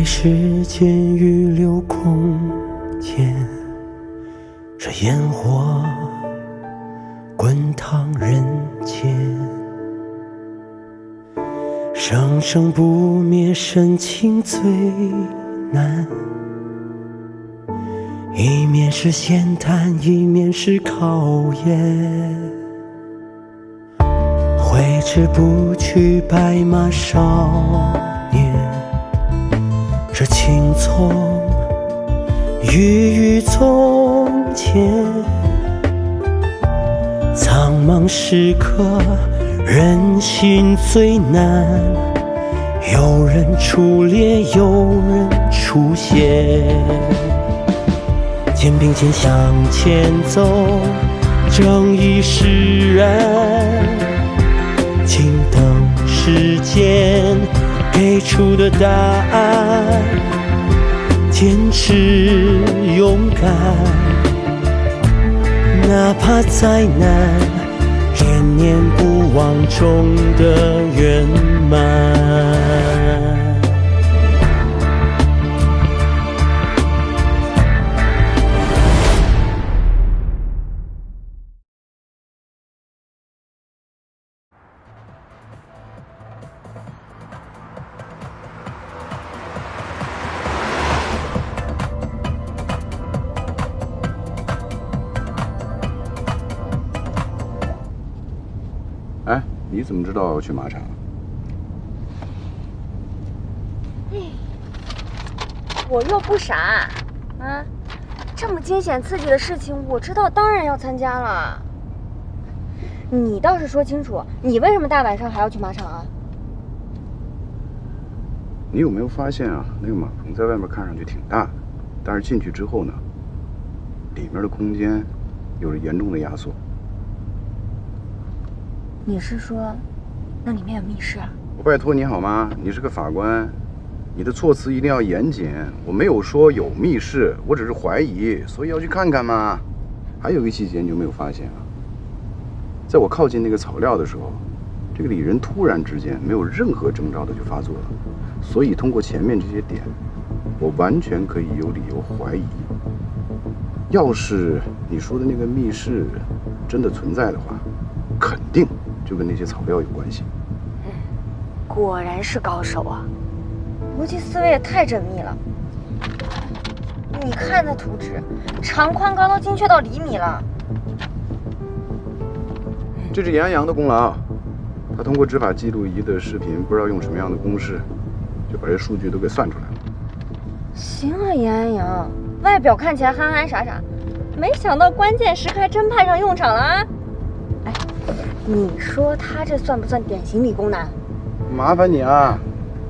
时间预留空间，这烟火滚烫人间，生生不灭，深情最难。一面是闲谈，一面是考验，挥之不去，白马少年。这青葱郁郁从前，苍茫时刻，人心最难。有人出猎，有人出现。肩并肩向前走，正义使然。静等时间给出的答案，坚持勇敢，哪怕再难，念念不忘中的圆满。哎，你怎么知道要去马场？我又不傻，啊，这么惊险刺激的事情，我知道当然要参加了。你倒是说清楚，你为什么大晚上还要去马场啊？你有没有发现啊，那个马棚在外面看上去挺大的，但是进去之后呢，里面的空间有着严重的压缩。你是说，那里面有密室啊？我拜托你好吗？你是个法官，你的措辞一定要严谨。我没有说有密室，我只是怀疑，所以要去看看嘛。还有一个细节你有没有发现啊？在我靠近那个草料的时候，这个李仁突然之间没有任何征兆的就发作了，所以通过前面这些点，我完全可以有理由怀疑，要是你说的那个密室真的存在的话，肯定就跟那些草料有关系。果然是高手啊，逻辑思维也太缜密了。你看那图纸，长宽高都精确到厘米了。这是严阳的功劳，他通过执法记录仪的视频，不知道用什么样的公式，就把这数据都给算出来了。行啊，严安阳，外表看起来憨憨傻傻，没想到关键时刻还真派上用场了啊！哎，你说他这算不算典型理工男？麻烦你啊，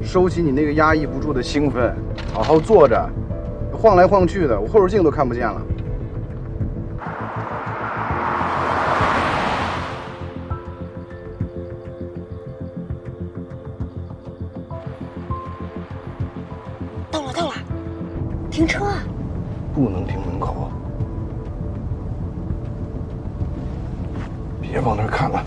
收起你那个压抑不住的兴奋，好好坐着，晃来晃去的，我后视镜都看不见了。到了，停车啊！不能停门口，别往那儿看了。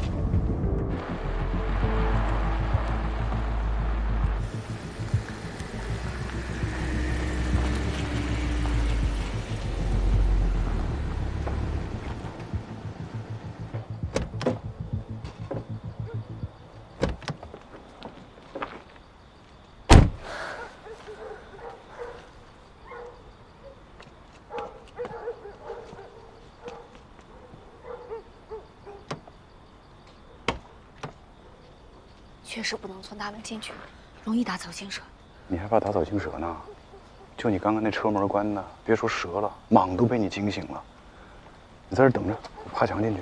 确实不能从大门进去，容易打草惊蛇。你还怕打草惊蛇呢？就你刚刚那车门关的，别说蛇了，蟒都被你惊醒了。你在这等着，我爬墙进去。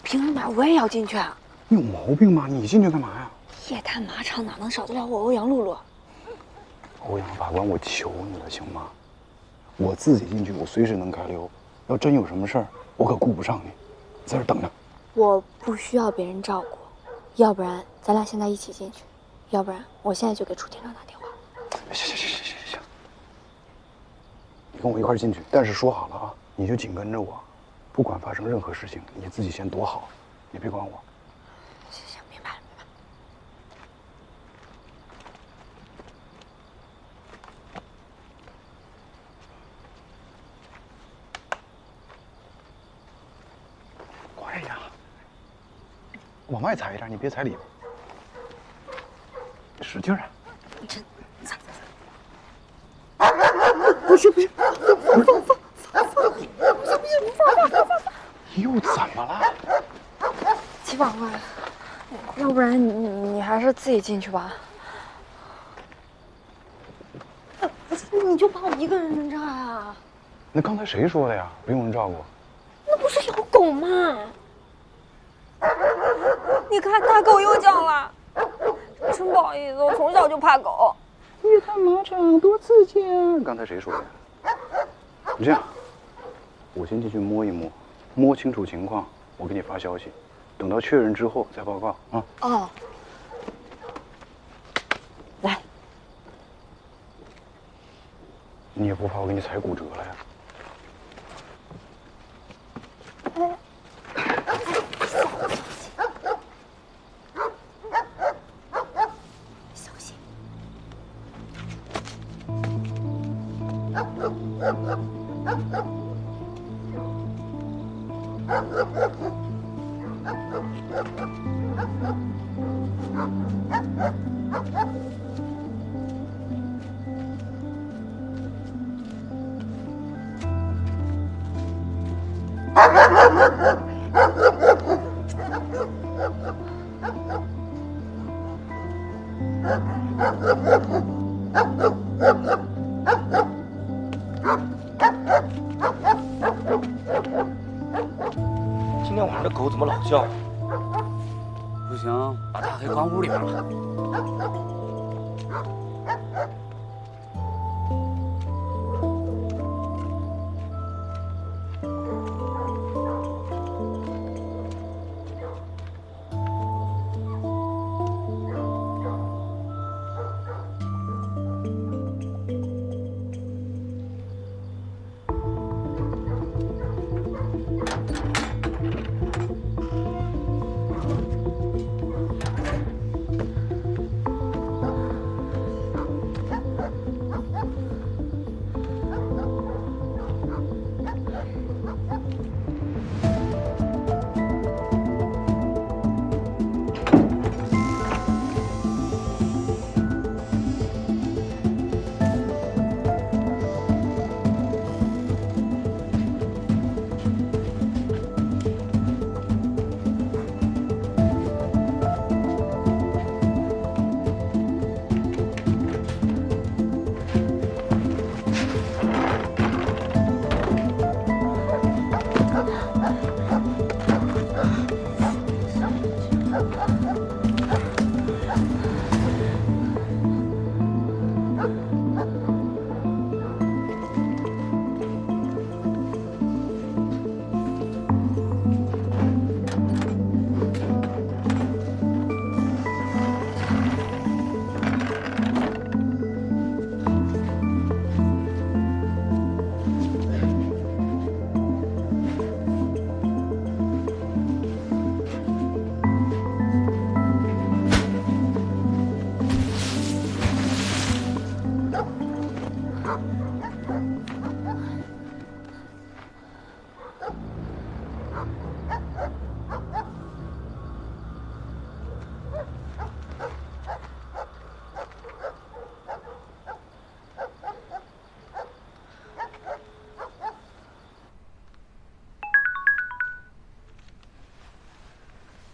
凭什么我也要进去啊？你有毛病吗？你进去干嘛呀？夜探马场哪能少得了我欧阳露露？欧阳法官，我求你了，行吗？我自己进去，我随时能开溜。要真有什么事儿，我可顾不上你。在这等着。我不需要别人照顾，要不然咱俩现在一起进去，要不然我现在就给楚天长打电话。行，你跟我一块儿进去，但是说好了啊，你就紧跟着我，不管发生任何事情，你自己先躲好，你别管我。行，明白了。哎呀，往外踩一点，你别踩里边，使劲啊！踩！不是，又怎么了？齐法官，要不然你还是自己进去吧。你就怕我一个人能炸呀？那刚才谁说的呀？不用人照顾。那不是有狗吗？你看大狗又叫了，真不好意思，我从小就怕狗。越探马场多刺激啊！刚才谁说的呀？你这样，我先进去摸一摸，摸清楚情况，我给你发消息，等到确认之后再报告啊。哦。来。你也不怕我给你踩骨折了呀？小心！今天晚上这狗怎么老叫？不行，把大黑关屋里边了。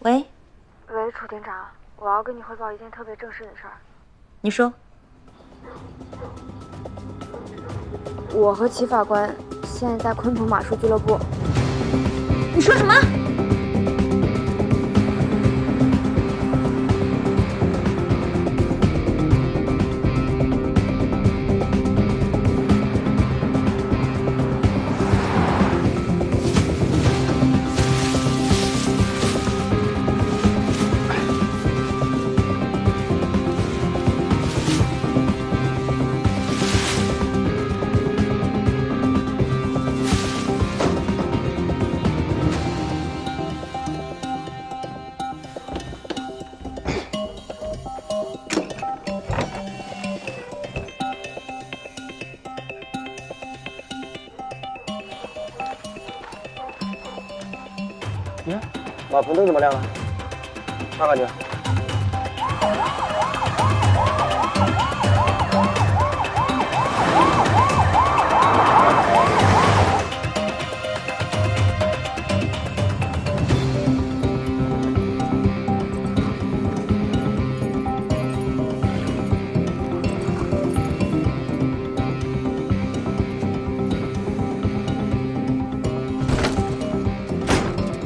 喂，喂，楚厅长，我要跟你汇报一件特别正式的事儿。你说。我和齐法官现在在鲲鹏马术俱乐部。你说什么？你看，马棚灯怎么亮了？看看去。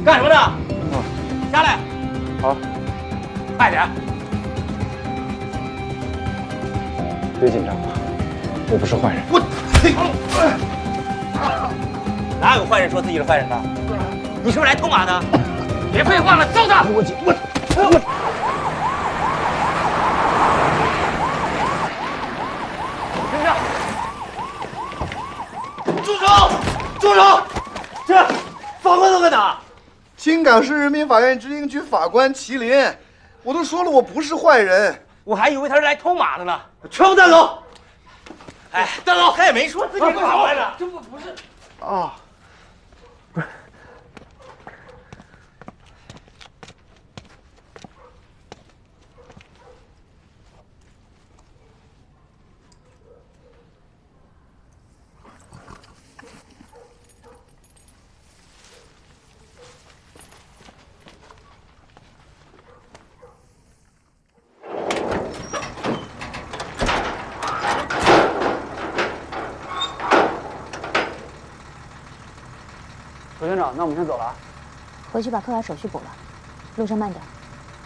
干什么呢？下来！好，快点！别紧张，我不是坏人。哪有坏人说自己是坏人的？你是不是来偷马的？别废话了，揍他！我住手！住手！这法官都在哪？青冈市人民法院执行局法官麒麟，我都说了我不是坏人，我还以为他是来偷马的呢。全部带走！哎，带走！他也没说自己是法官呢。这不是啊。副警长，那我们先走了啊。回去把课外手续补了，路上慢点，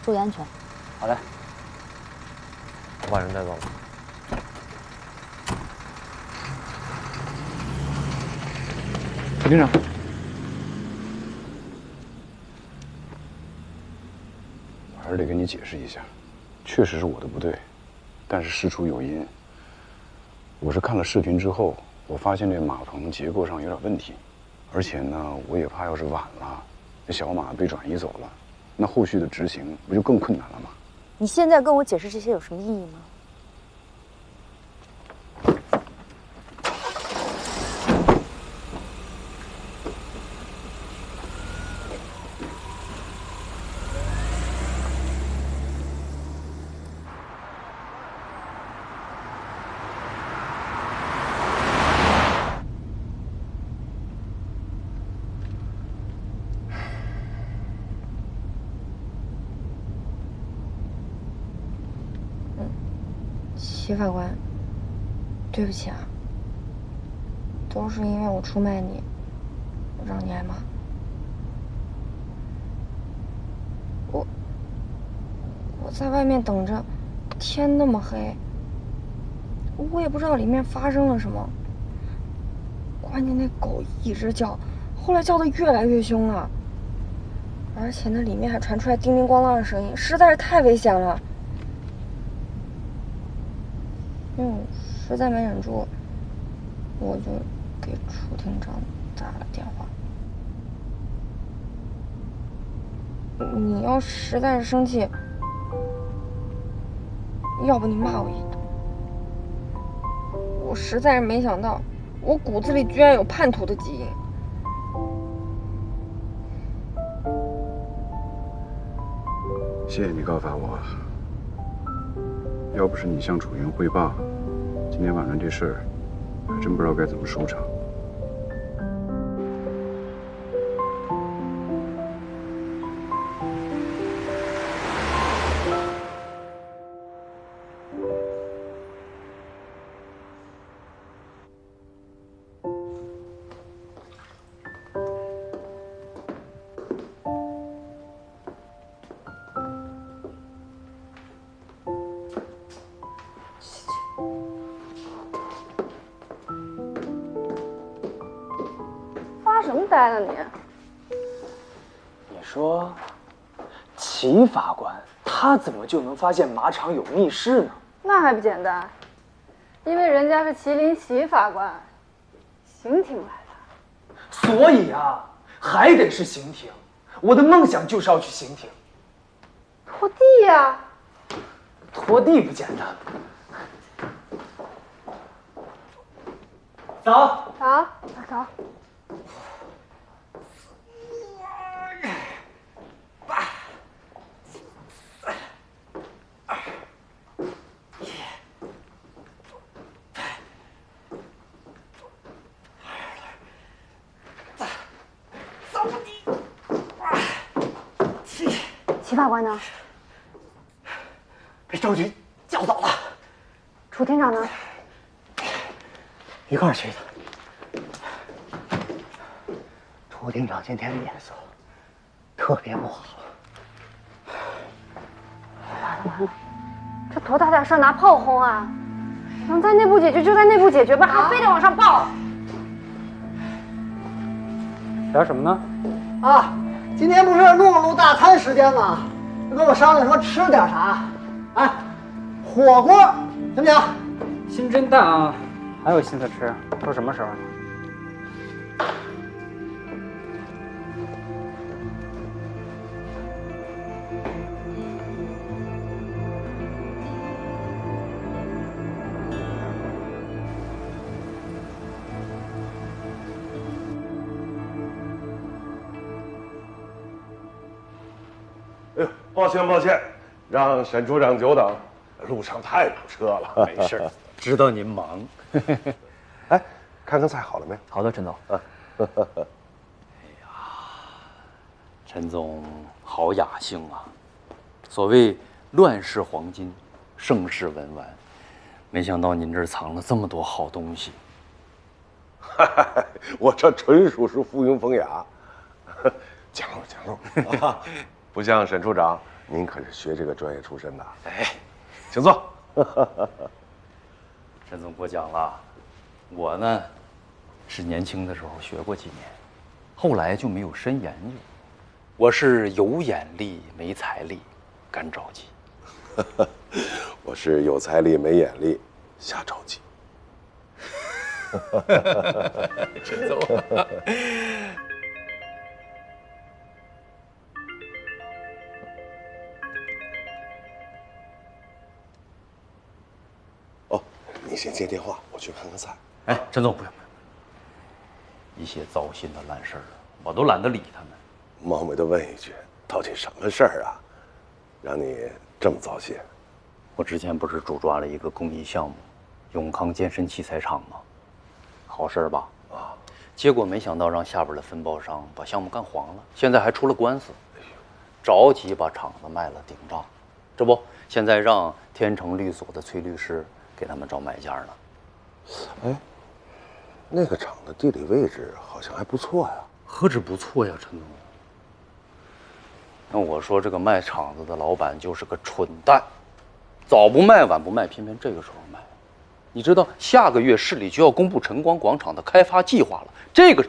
注意安全。好嘞。我把人带走了。副警长，我还是得跟你解释一下，确实是我的不对，但是事出有因。我是看了视频之后，我发现这马棚结构上有点问题。而且呢，我也怕要是晚了，这小马被转移走了，那后续的执行不就更困难了吗？你现在跟我解释这些有什么意义吗？齐法官，对不起啊，都是因为我出卖你，让你挨骂。我在外面等着，天那么黑，我也不知道里面发生了什么。关键那狗一直叫，后来叫得越来越凶了，而且那里面还传出来叮铃咣啷的声音，实在是太危险了。实在没忍住，我就给楚厅长打了电话。你要实在是生气，要不你骂我一顿。我实在是没想到，我骨子里居然有叛徒的基因。谢谢你告发我，要不是你向楚云汇报，今天晚上这事儿还真不知道该怎么收场。发什么呆呢你？你说，齐法官他怎么就能发现马场有密室呢？那还不简单，因为人家是麒麟齐法官，刑庭来的。所以啊，还得是刑庭。我的梦想就是要去刑庭。拖地呀！拖地不简单。走。走，走。齐法官呢？被赵局叫走了。楚厅长呢？一块儿去的。楚厅长今天的脸色特别不好。完了完了，这多大点事儿拿炮轰啊！能在内部解决就在内部解决吧，还非得往上报。聊什么呢？啊，今天不是录大餐时间吗？跟我商量说吃点啥？哎，火锅行不行？心真大啊！还有心思吃？都什么时候了？哎呦，抱歉，让沈处长久等，路上太堵车了。没事，知道您忙。哎，看菜好了没？好的，陈总。陈总好雅兴啊！所谓乱世黄金，盛世文玩，没想到您这儿藏了这么多好东西。我这纯属是附庸风雅，讲究啊！不像沈处长，您可是学这个专业出身的。哎，请坐。陈总过奖了，我呢是年轻的时候学过几年，后来就没有深研究。我是有眼力没财力，干着急。我是有财力没眼力，瞎着急。陈总。哦，你先接电话，我去看看菜。哎，陈总不用，一些糟心的烂事儿，我都懒得理他们。冒昧的问一句，到底什么事儿啊，让你这么糟心？我之前不是主抓了一个公益项目，永康健身器材厂吗？好事儿吧？啊，结果没想到让下边的分包商把项目干黄了，现在还出了官司，着急把厂子卖了顶账。这不，现在让天成律所的崔律师给他们找买家呢。哎，那个厂的地理位置好像还不错呀。何止不错呀，陈总。那我说这个卖厂子的老板就是个蠢蛋，早不卖晚不卖，偏偏这个时候卖。你知道下个月市里就要公布晨光广场的开发计划了，这个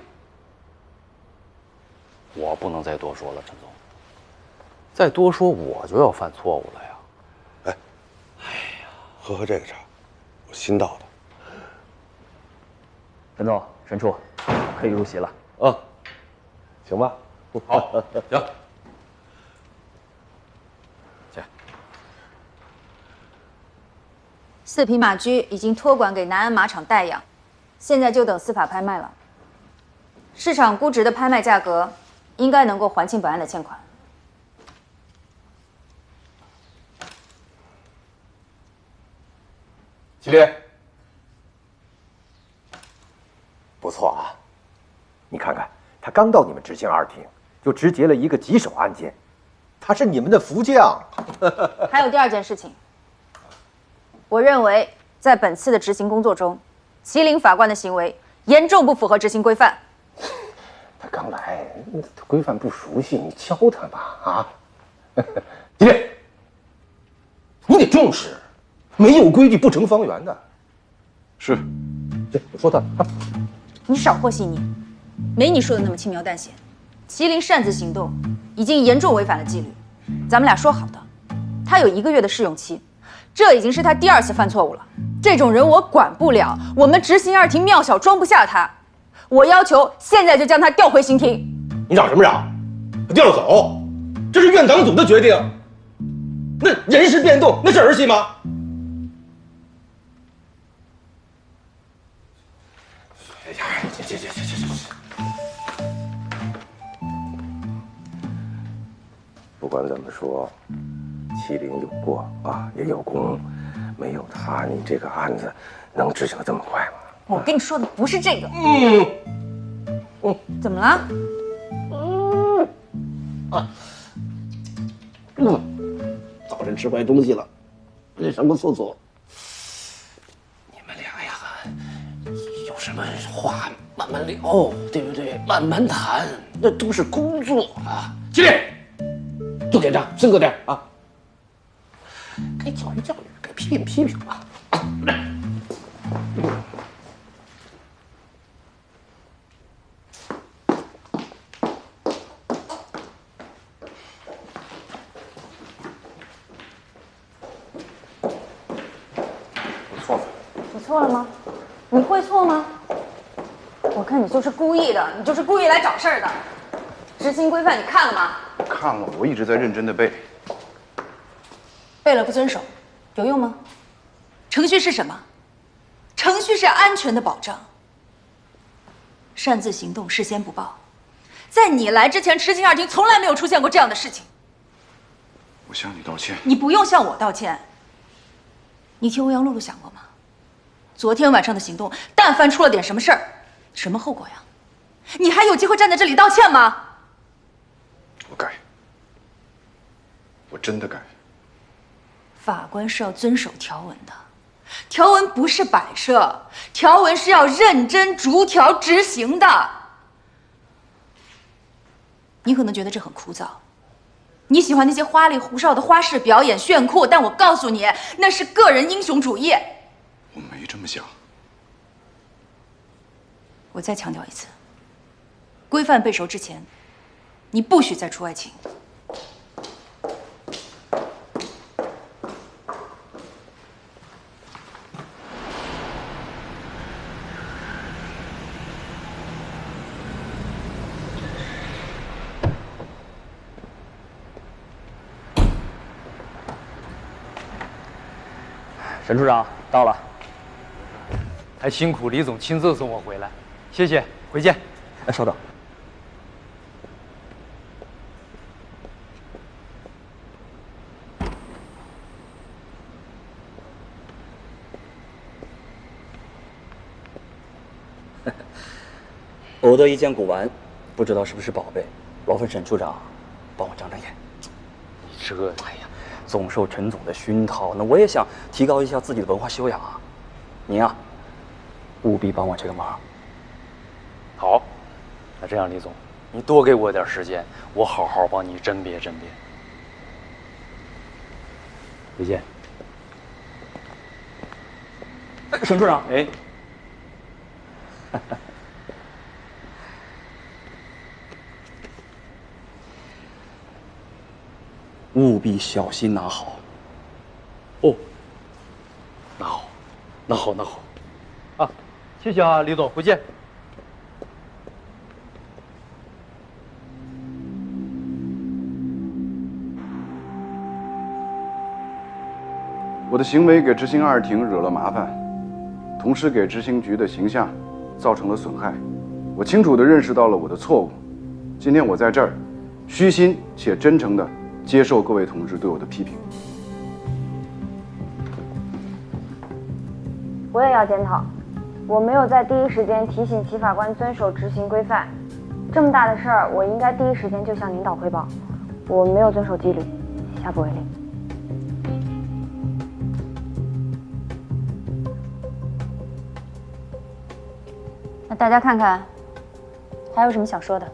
我不能再多说了，陈总。再多说我就要犯错误了呀。哎呀，喝这个茶，我新倒的。陈总，沈处可以入席了。啊，行吧。好，行。4匹马驹已经托管给南安马场代养，现在就等司法拍卖了。市场估值的拍卖价格应该能够还清本案的欠款。祁连，不错啊，你看看，他刚到你们执行二庭，就直结了一个棘手案件，他是你们的福将。还有第2件事情，我认为在本次的执行工作中，麒麟法官的行为严重不符合执行规范。他刚来，规范不熟悉，你教他吧啊！祁连，你得重视，没有规矩不成方圆的。是，对，我说他啊。你少和稀泥，没你说的那么轻描淡写。麒麟擅自行动，已经严重违反了纪律。咱们俩说好的，他有1个月的试用期，这已经是他第2次犯错误了。这种人我管不了，我们执行二庭庙小装不下他。我要求现在就将他调回刑庭。你嚷什么嚷？调走，这是院党组的决定。那人事变动，那是儿戏吗？哎呀，这。不管怎么说，麒麟有过啊，也有功，没有他，你这个案子能执行得这么快吗？我跟你说的不是这个。怎么了？吃坏东西了，这上个厕所。你们俩呀，有什么话慢慢聊，对不对？慢慢谈，那都是工作啊。起立，做点账，深刻点啊！该教育教育，该批评批评啊！你错了吗？你会错吗？我看你就是故意的，你就是故意来找事儿的。执行规范你看了吗？看了，我一直在认真的背。背了不遵守，有用吗？程序是什么？程序是安全的保障。擅自行动，事先不报，在你来之前，池清二厅从来没有出现过这样的事情。我向你道歉。你不用向我道歉。你替欧阳露露想过吗？昨天晚上的行动，但凡出了点什么事儿，什么后果呀？你还有机会站在这里道歉吗？我改，我真的改。法官是要遵守条文的，条文不是摆设，条文是要认真逐条执行的。你可能觉得这很枯燥，你喜欢那些花里胡哨的花式表演炫酷，但我告诉你，那是个人英雄主义。我没这么想。我再强调一次，规范背熟之前，你不许再出外勤。沈处长到了，还辛苦李总亲自送我回来，谢谢，回见。哎，稍等。偶得一件古玩，不知道是不是宝贝，劳烦沈处长帮我长长眼。你这，哎呀，总受陈总的熏陶，那我也想提高一下自己的文化修养啊。您啊，务必帮我这个忙。好，那这样，李总，你多给我点时间，我好好帮你甄别甄别。回见。沈处长，哎。务必小心拿好。哦，拿好，拿好，拿好。啊，谢谢啊，李总，回见。我的行为给执行二庭惹了麻烦，同时给执行局的形象造成了损害。我清楚地认识到了我的错误。今天我在这儿，虚心且真诚地接受各位同志对我的批评。我也要检讨，我没有在第一时间提醒齐法官遵守执行规范。这么大的事儿，我应该第一时间就向领导汇报。我没有遵守纪律，下不为例。那大家看看，还有什么想说的？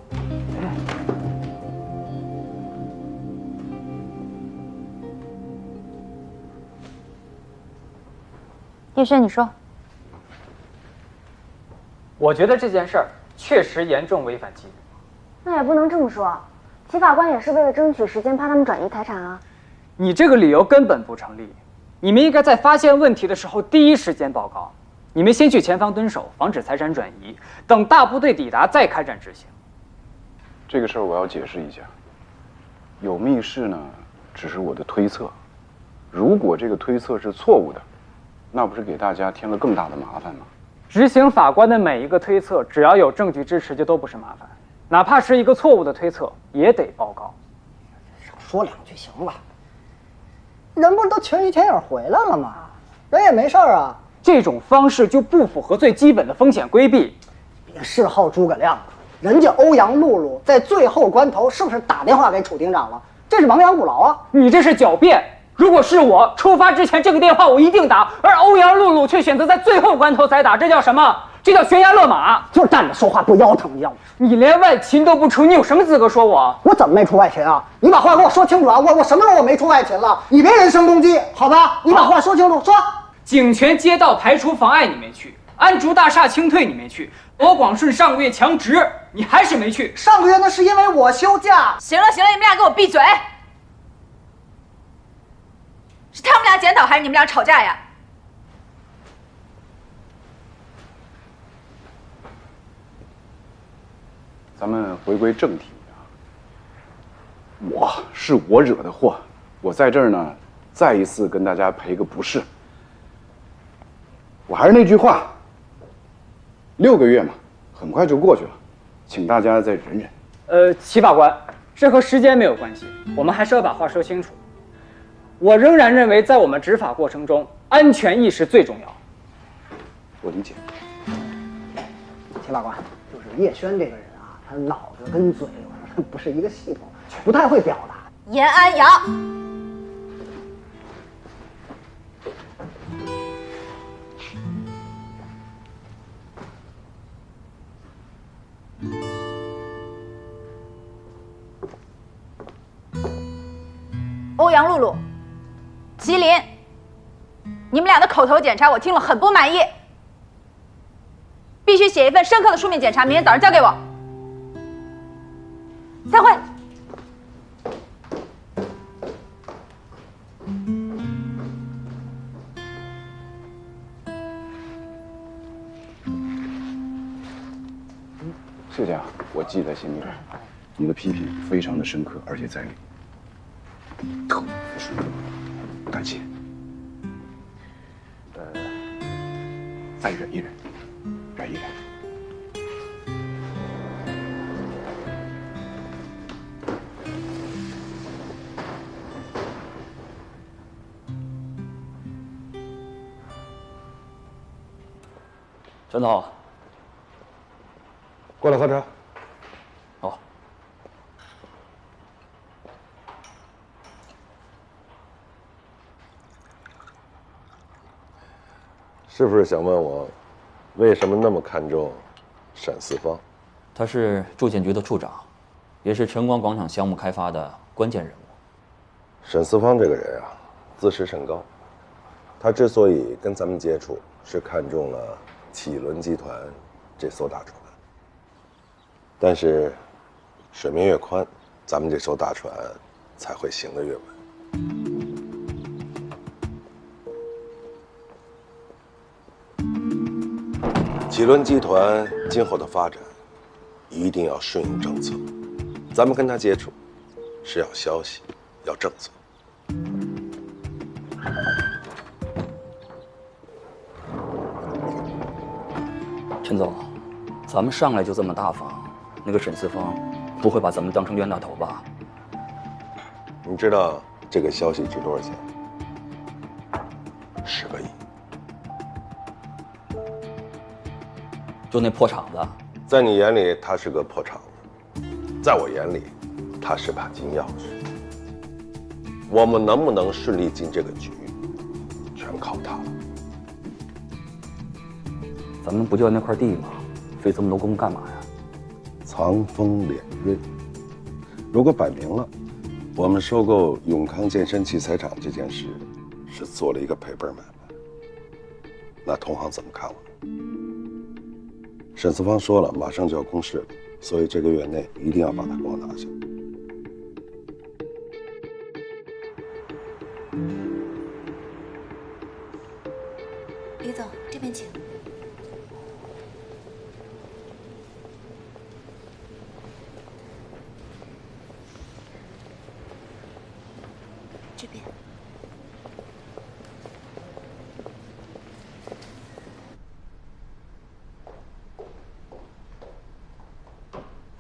叶轩，你说。我觉得这件事儿确实严重违反纪律。那也不能这么说，齐法官也是为了争取时间，怕他们转移财产啊。你这个理由根本不成立。你们应该在发现问题的时候第一时间报告。你们先去前方蹲守，防止财产转移，等大部队抵达再开展执行。这个事儿我要解释一下，有密室呢，只是我的推测。如果这个推测是错误的，那不是给大家添了更大的麻烦吗？执行法官的每一个推测，只要有证据支持，就都不是麻烦，哪怕是一个错误的推测，也得报告。少说两句行吧？人不是都前一天也回来了吗？人也没事儿啊。这种方式就不符合最基本的风险规避。别事后诸葛亮了，人家欧阳露露在最后关头是不是打电话给楚厅长了？这是亡羊补牢啊！你这是狡辩。如果是我，出发之前这个电话我一定打，而欧阳露露却选择在最后关头才打，这叫什么？这叫悬崖勒马。就是站着说话不腰疼，要吗？你连外勤都不出，你有什么资格说我？我怎么没出外勤啊？你把话给我说清楚啊！我什么时候我没出外勤了？你别人身攻击，好吧？你把话说清楚，说。景泉街道排除妨碍你没去，安竹大厦清退你没去，罗广顺上个月强职你还是没去。上个月那是因为我休假。行了，你们俩给我闭嘴！是他们俩检讨还是你们俩吵架呀？咱们回归正题啊，是我惹的祸，我在这儿呢，再一次跟大家赔个不是。我还是那句话，6个月嘛，很快就过去了，请大家再忍忍。齐法官，这和时间没有关系，我们还是要把话说清楚。我仍然认为，在我们执法过程中，安全意识最重要。我理解。齐法官，就是叶轩这个人啊，他脑子跟嘴不是一个系统，不太会表达。严安阳，欧阳露露，麒麟，你们俩的口头检查我听了很不满意，必须写一份深刻的书面检查，明天早上交给我。散会。谢谢啊，我记在心里了。你的批评非常的深刻，而且在理，特别舒服，感谢。再忍一忍，忍一忍。陈总，过来喝茶。好。是不是想问我，为什么那么看重沈四方？他是住建局的处长，也是晨光广场项目开发的关键人物。沈四方这个人啊，自视甚高。他之所以跟咱们接触，是看中了启伦集团这艘大船。但是，水面越宽，咱们这艘大船才会行得越稳。启伦集团今后的发展，一定要顺应政策。咱们跟他接触，是要消息，要政策。陈总，咱们上来就这么大方，那个沈四方不会把咱们当成冤大头吧？你知道这个消息值多少钱？10个亿。就那破厂子，在你眼里它是个破厂子，在我眼里，它是把金钥匙。我们能不能顺利进这个局，全靠它了。咱们不就要那块地吗？费这么多功干嘛呀？藏锋敛锐。如果摆明了，我们收购永康健身器材厂这件事是做了一个赔本买卖，那同行怎么看我们？沈四方说了，马上就要公示了，所以这个月内一定要把它给我拿下。李总，这边请。这边。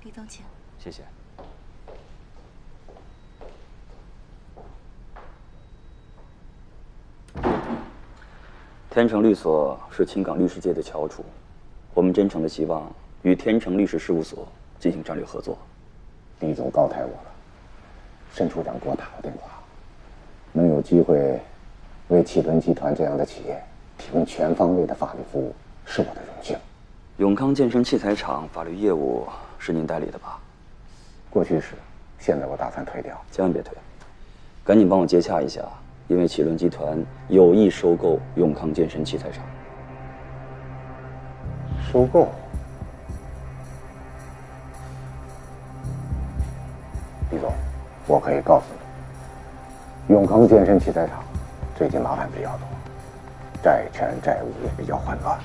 李总，请。谢谢。天成律所是青港律师界的翘楚，我们真诚的希望与天成律师事务所进行战略合作。李总高抬我了，沈处长给我打个电话，能有机会为启伦集团这样的企业提供全方位的法律服务，是我的荣幸。永康健身器材厂法律业务是您代理的吧？过去是，现在我打算退掉。千万别退，赶紧帮我接洽一下，因为启伦集团有意收购永康健身器材厂。收购？李总，我可以告诉你，永康健身器材厂最近麻烦比较多，债权债务也比较混乱，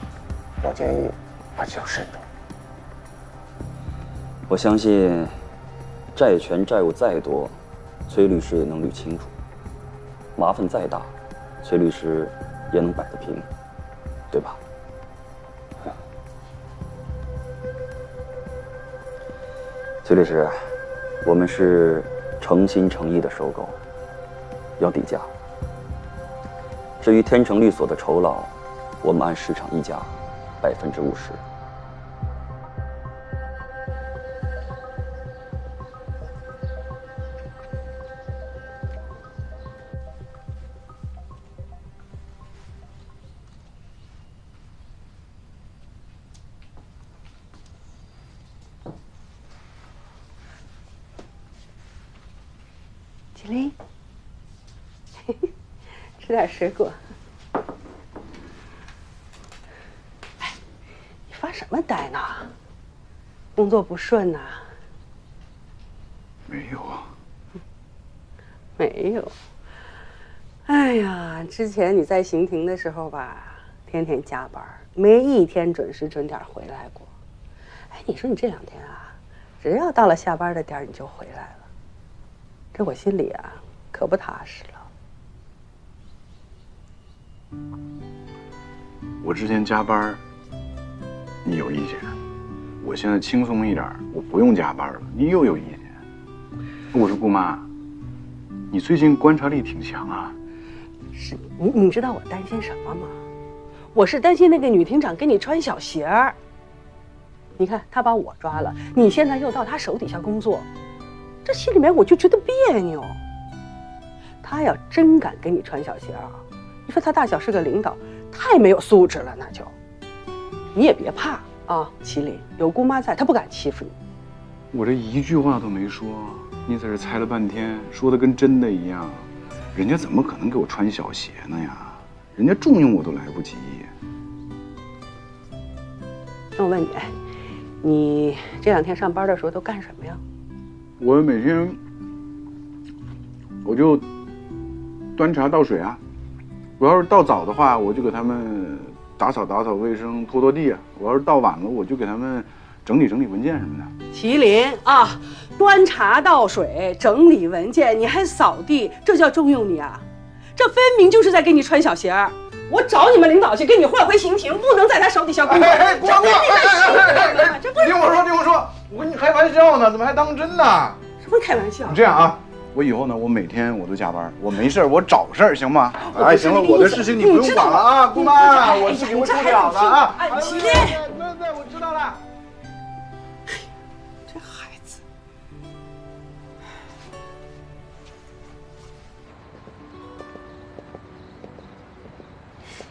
我建议还是要慎重。我相信，债权债务再多，崔律师也能捋清楚；麻烦再大，崔律师也能摆得平，对吧？崔律师，我们是诚心诚意的收购，要底价。至于天成律所的酬劳，我们按市场溢价50%。启林，吃点水果。哎，你发什么呆呢？工作不顺呐？没有啊。没有。哎呀，之前你在刑庭的时候吧，天天加班，没一天准时准点回来过。哎，你说你这2天啊，只要到了下班的点儿你就回来了。这我心里啊，可不踏实了。我之前加班，你有意见；我现在轻松一点，我不用加班了，你又有意见。我说姑妈，你最近观察力挺强啊。是你知道我担心什么吗？我是担心那个女庭长给你穿小鞋儿。你看她把我抓了，你现在又到她手底下工作。这心里面我就觉得别扭。他要真敢给你穿小鞋啊，你说他大小是个领导，太没有素质了，那就。你也别怕啊，麒麟有姑妈在，他不敢欺负你。我这一句话都没说，你在这猜了半天，说的跟真的一样。人家怎么可能给我穿小鞋呢呀？人家重用我都来不及。那我问你，你这2天上班的时候都干什么呀？我每天我就端茶倒水啊，我要是倒早的话，我就给他们打扫卫生、拖拖地啊；我要是倒晚了，我就给他们整理文件什么的。麒麟啊，端茶倒水、整理文件，你还扫地，这叫重用你啊？这分明就是在给你穿小鞋儿。我找你们领导去，给你换回刑庭，不能在他手底下工作。光哥，听我说，我跟你开玩笑呢，怎么还当真呢？什么开玩笑？你这样啊，我以后呢，我每天我都加班，我没事我找事儿，行吗？哎，行了，我的事情你不用管了啊，姑妈，我自己会处理好的啊。哎，麒麟，对，我知道了。这孩子。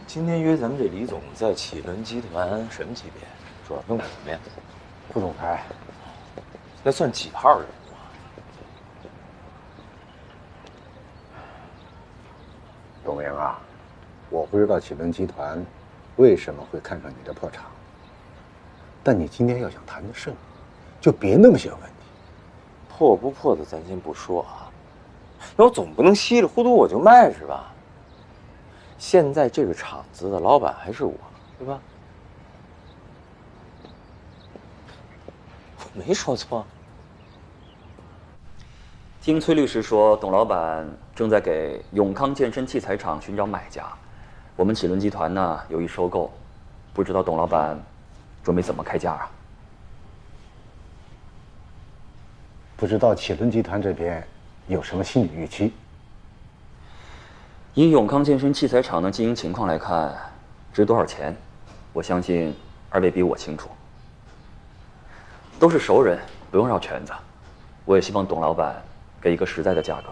今天约咱们这李总在启伦集团什么级别？主要任务什么呀？副总裁。那算几号人物啊？董明啊，我不知道启伦集团为什么会看上你这破厂，但你今天要想谈得顺，就别那么些问题。破不破的咱先不说啊，那我总不能稀里糊涂我就卖是吧？现在这个厂子的老板还是我，对吧？我没说错。听崔律师说，董老板正在给永康健身器材厂寻找买家，我们启伦集团呢有意收购，不知道董老板准备怎么开价啊？不知道启伦集团这边有什么心理预期？以永康健身器材厂的经营情况来看，值多少钱，我相信2位比我清楚。都是熟人，不用绕圈子。我也希望董老板给一个实在的价格。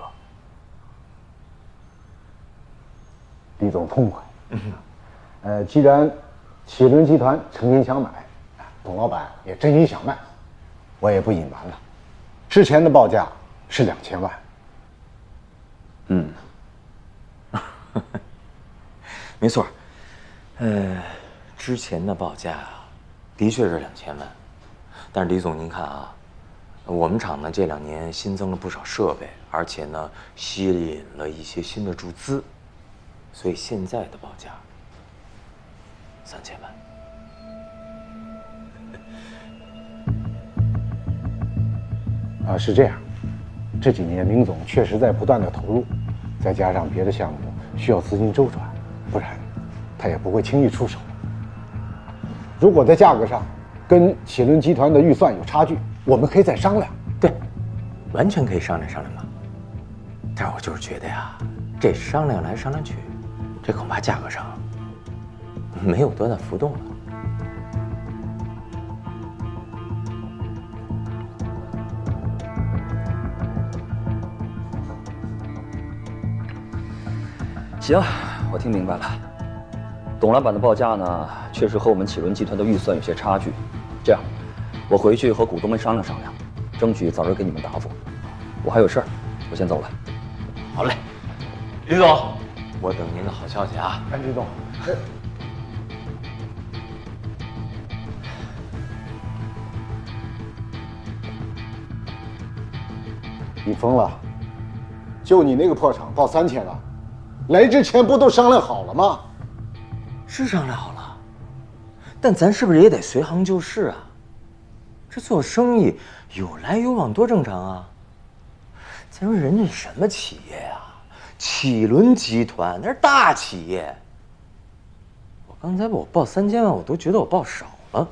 李总痛快。既然启伦集团诚心想买，董老板也真心想卖，我也不隐瞒了，之前的报价是2000万。没错。之前的报价的确是2000万，但是李总您看啊，我们厂呢这2年新增了不少设备，而且呢吸引了一些新的注资，所以现在的报价3000万。是这样，这几年明总确实在不断的投入，再加上别的项目需要资金周转，不然他也不会轻易出手。如果在价格上跟启伦集团的预算有差距，我们可以再商量。对，完全可以商量商量嘛。但是我就是觉得呀，这商量来商量去，这恐怕价格上没有多大浮动了。行，我听明白了。董老板的报价呢，确实和我们启伦集团的预算有些差距。这样，我回去和股东们商量商量，争取早日给你们答复。我还有事儿，我先走了。好嘞，李总，我等您的好消息啊。李总，你疯了？就你那个破厂报3000万，来之前不都商量好了吗？是商量好了，但咱是不是也得随行就市啊？这做生意有来有往多正常啊！再说人家什么企业呀？启伦集团那是大企业。我刚才我报3000万，我都觉得我报少了。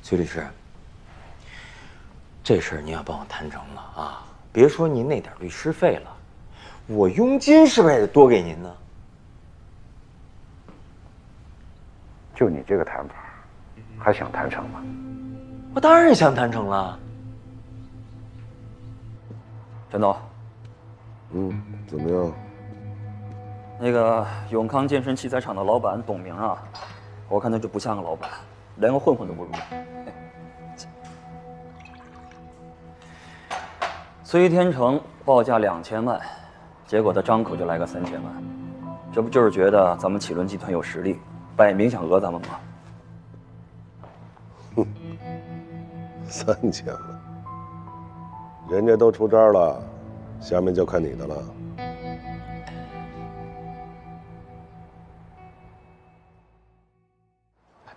崔律师，这事儿您要帮我谈成了啊！别说您那点律师费了。我佣金是不是也得多给您呢？就你这个谈法，还想谈成吗？我当然想谈成了。陈总，怎么样？那个永康健身器材厂的老板董明啊，我看他就不像个老板，连个混混都不如。崔天成报价2000万。结果他张口就来个3000万，这不就是觉得咱们启伦集团有实力，摆明想讹咱们吗？ 3000万，人家都出招了，下面就看你的了。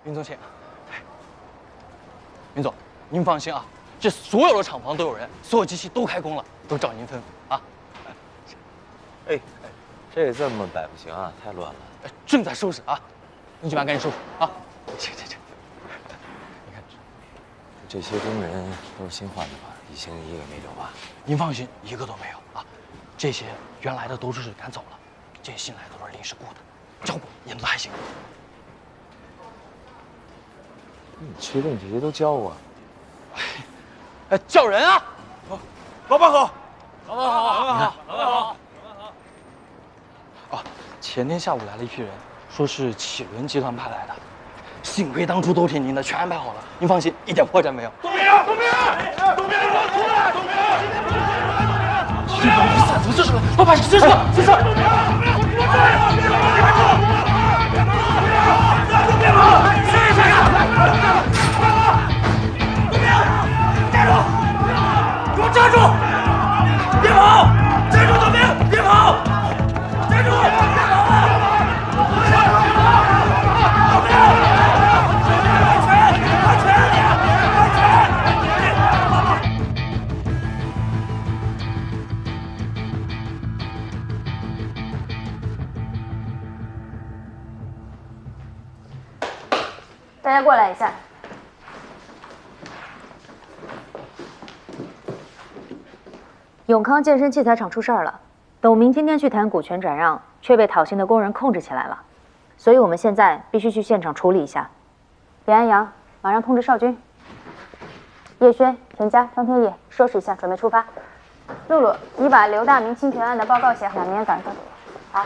云总，请。云总，您放心啊，这所有的厂房都有人，所有机器都开工了，都照您吩咐啊。哎，这么摆不行啊，太乱了。正在收拾啊，你去吧，赶紧收拾啊。这。你看，这些工人都是新换的吧？以前一个没留吧？您放心，一个都没有啊。这些原来的都是赶走了，这些新来的都是临时雇的，交过，引子还行。你确定这些都交过？叫人啊！老板好，老板好。啊，前天下午来了一批人，说是启伦集团派来的，幸亏当初都听您的，全安排好了。您放心，一点破绽没有。董明，你给我出来！董明，怎么这是？老板，这是。别跑！站住！别跑！站住！董明，别跑！站住！别跑啊！董明，安全点！大家过来一下。永康健身器材厂出事儿了，董明今天去谈股权转让，却被讨薪的工人控制起来了，所以我们现在必须去现场处理一下。李安阳，马上通知少军。叶轩、田佳、张天翼收拾一下，准备出发。露露，你把刘大明侵权案的报告写好，明天赶上给我。好。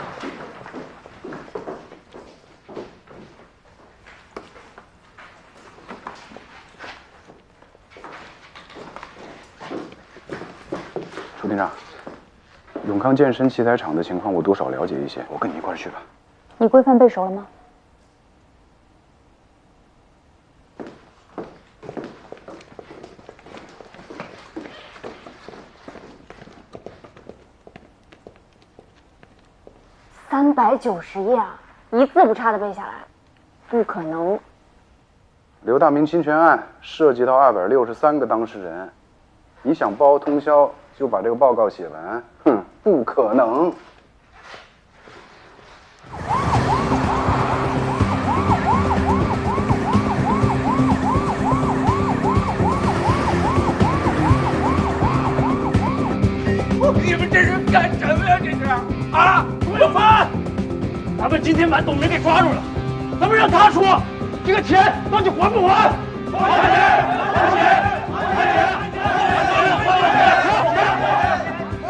楚厅长，永康健身器材厂的情况我多少了解一些，我跟你一块儿去吧。你规范背熟了吗？390页啊，一字不差的背下来，不可能。刘大明侵权案涉及到263个当事人，你想包通宵就把这个报告写完？哼，不可能。你们这是干什么呀？这是啊！董有凡，咱们今天把董明给抓住了，咱们让他说这个钱到底还不还？还钱！还钱！还钱！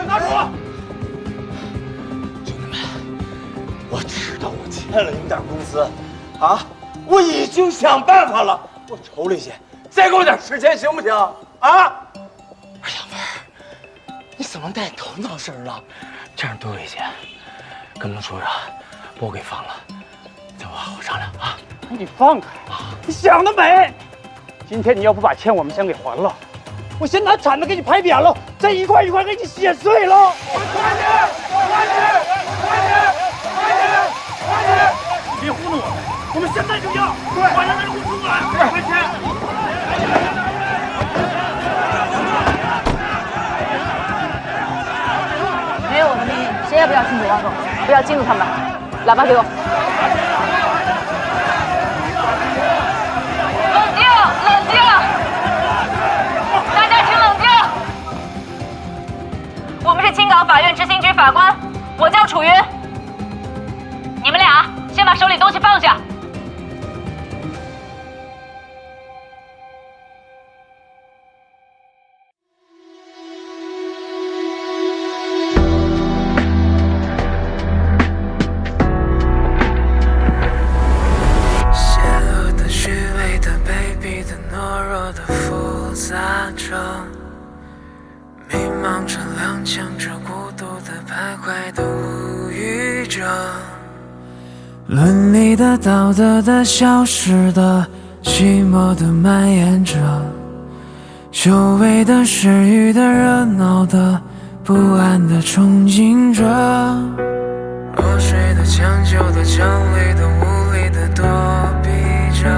拿出！兄弟们，我知道我欠了你们点工资，啊，我已经想办法了，我抽了一些，再给我点时间行不行？啊！哎呀，文儿，你怎么带头闹事了？这样多危险！跟孟处长把我给放了，咱们好好商量啊！你放开！你想得美！今天你要不把欠我们钱给还了，我先拿铲子给你拍扁了，再一块一块给你写碎了！还钱！还钱！还钱！还钱！还钱！你别糊弄我们，我们现在就要！对，把人给我出来！还钱！没有我的命令，谁也不要进走挖洞，不要激怒他们。喇叭给我。冷静，冷静，大家请冷静。我们是青岛法院执行局法官，我叫楚云。你们俩先把手里东西放下。迷茫着踉跄着孤独的徘徊的无语着，伦理的道德的消失的寂寞的蔓延着，久违的失语的热闹的不安的憧憬着，落水的抢救的强烈的无力的躲避着，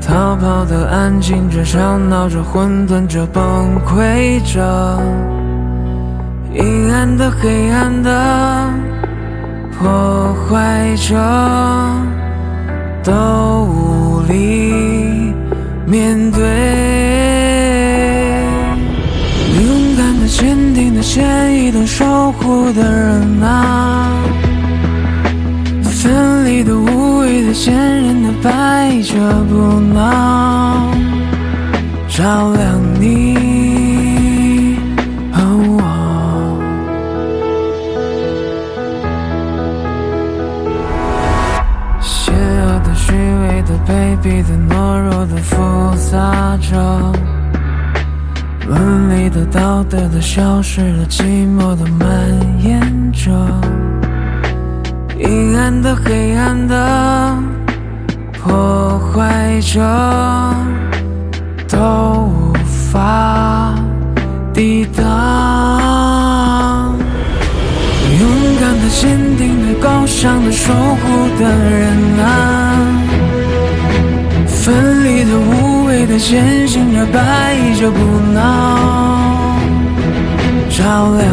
逃跑的安静着，吵闹着，混沌着，崩溃着，阴暗的黑暗的破坏着，都无力面对。勇敢的、坚定的、坚毅的守护的人啊，分离的、无谓的、坚韧的，摆着不闹，照亮你和我。邪恶的、虚伪的、卑鄙的、懦弱的，复杂着，伦理的、道德的，消失的，寂寞的蔓延着，阴暗的、黑暗的破坏着，都无法抵挡。勇敢的、坚定的、高尚的、守护的人啊，分离的、无谓的、前行着、摆着不闹，照亮